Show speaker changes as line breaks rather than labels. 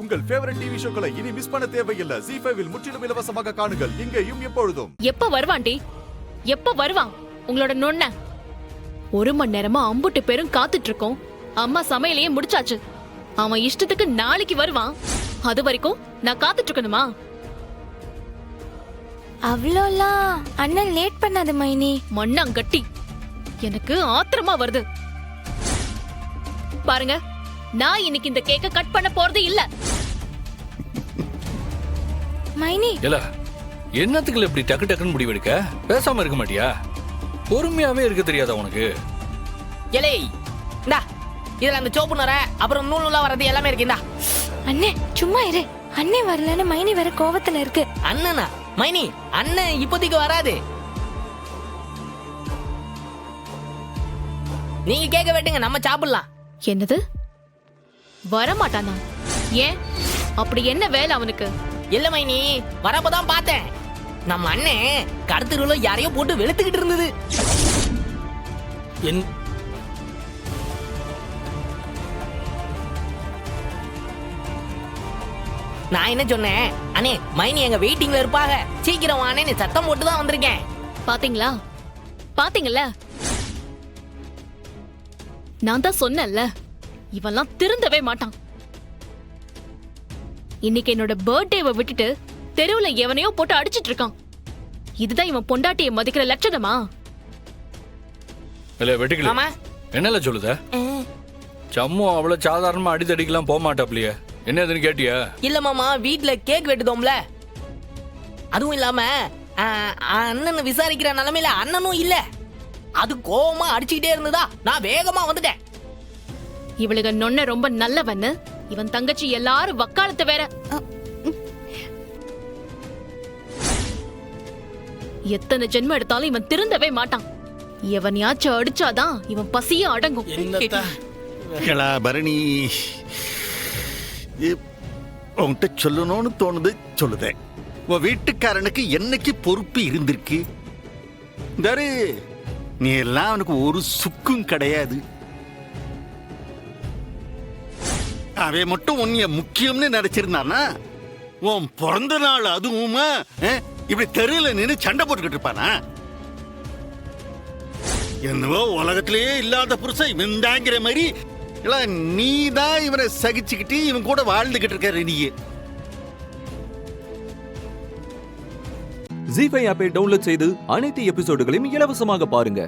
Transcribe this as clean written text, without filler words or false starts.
உங்கள் favourite TV ஷோக்களை இனி miss பண்ண தேவையில்லை. ZEE5 இல் முற்றிலும் இலவசமாக காணுங்கள். இங்கேயும் எப்பொழுதும்.
எப்ப வருவான்டி? எப்ப வருவான் உங்களோட நொண்ண? 1 மணி நேரமா அம்புட்டு பேரும் காத்துட்டு இருக்கோம். அம்மா சமையலையே முடிச்சாச்சு. அவன் இஷ்டத்துக்கு நாளைக்கு வருவான். அது வரைக்கும் நான் காத்துட்டு இருக்கணுமா?
அவ்வளோலாம் அண்ணன் லேட் பண்ணாத மைனி.
மண்ணாங்கட்டி, எனக்கு ஆத்திரமா வருது. பாருங்க, நான் இன்னைக்கு இந்த கேக்க கட் பண்ண போறது இல்ல.
மைனி
இல்ல, என்னத்துக்குள்ள இப்படி டக்கு டக்குன்னு முடிவெடுக்க? பேசாம இருக்க மாட்டியா? பொறுமையாவே இருக்க தெரியாதா உனக்கு?
எலே இந்தா, இதுல அந்த சோப்பு நுரை அப்புறம் நூல் நூலா வர்றது எல்லாமே இருக்கு. இந்தா
அண்ணே சும்மா இரு. அண்ணே வரலன்னு மைனி வர கோவத்துல இருக்கு.
அண்ணனா? மைனி அண்ணன் இப்போதைக்கு வராது. நீங்க கேட்க வேட்டுங்க, நம்ம சாப்பிடலாம்.
என்னது? வரமாட்டானா? ஏன்? அப்படி என்ன வேலை அவனுக்கு?
இல்ல மைனி, வரப்பதான் பார்த்தேன். நம்ம அண்ணன் கடத்தருல யாரையோ போட்டு வெளுத்துக்கிட்டு இருந்தது. நான் என்ன சொன்னேன்? அண்ணே மைனி எங்க வெயிட்டிங்ல இருப்பாங்க, சீக்கிரம் வானே சத்தம் போட்டு தான் வந்திருக்கேன்.
பாத்தீங்களா? பாத்தீங்கல்ல? நான் தான் சொன்னேன்ல, இவெல்லாம் திருந்தவே மாட்டான். இன்னைக்கு என்னோட பர்த்டேவை விட்டுட்டு தெருவுல எவனையோ போட்டு அடிச்சிட்டு இருக்கான். இதுதான் இவன் பொண்டாட்டியை மதிக்கிற லட்சணமா?
இல்ல வெட்டிக்கல,
ஆமா
என்னல சொல்லுத? சம்மு அவ்வளவு சாதாரணமா அடிதடிக்கலாம் போக மாட்டாப்லையே. என்னதுன்னு கேட்டியா?
இல்ல மாமா, வீட்ல கேக் வெட்டுதோம்ல. அதுவும் இல்லாம அண்ணன் விசாரிக்கிற நிலைமையில அண்ணனும் இல்ல. அது கோவமா அடிச்சுக்கிட்டே இருந்ததா நான் வேகமா வந்துட்டேன்.
இவளுக நொன்ன ரொம்ப நல்லவன்னு இவன் தங்கச்சி எல்லாரும் வக்காலத்து வேற. எத்தனை ஜென்மம் எடுத்தாலும் இவன் திருந்தவே மாட்டான். எவனையாச்சும் அடிச்சாதான் இவன் பசிய அடங்கும்.
பரணி, உன்கிட்ட சொல்லணும்னு தோணுது சொல்லுதேன். உன் வீட்டுக்காரனுக்கு என்னைக்கு பொறுப்பு இருந்திருக்கு? தரு, நீ எல்லாம் அவனுக்கு ஒரு சுக்கும் கிடையாது. அவன் மட்டும் உன்னைய முக்கியம்னு நினைச்சிருந்தானா உன் பிறந்த நாள் அதுவுமா இப்படி தெருவில் நின்று சண்டை போட்டுக்கிட்டு இருப்பானா? என்னவோ உலகத்திலேயே இல்லாத புருஷன் இவன் தாங்கிற மாதிரி நீ தான் இவனை சகிச்சுக்கிட்டு இவன் கூட வாழ்ந்துகிட்டு இருக்க. நீயே
ZEE5 ஆப்பை டவுன்லோட் செய்து அனைத்து எபிசோடுகளையும் இலவசமாக பாருங்க.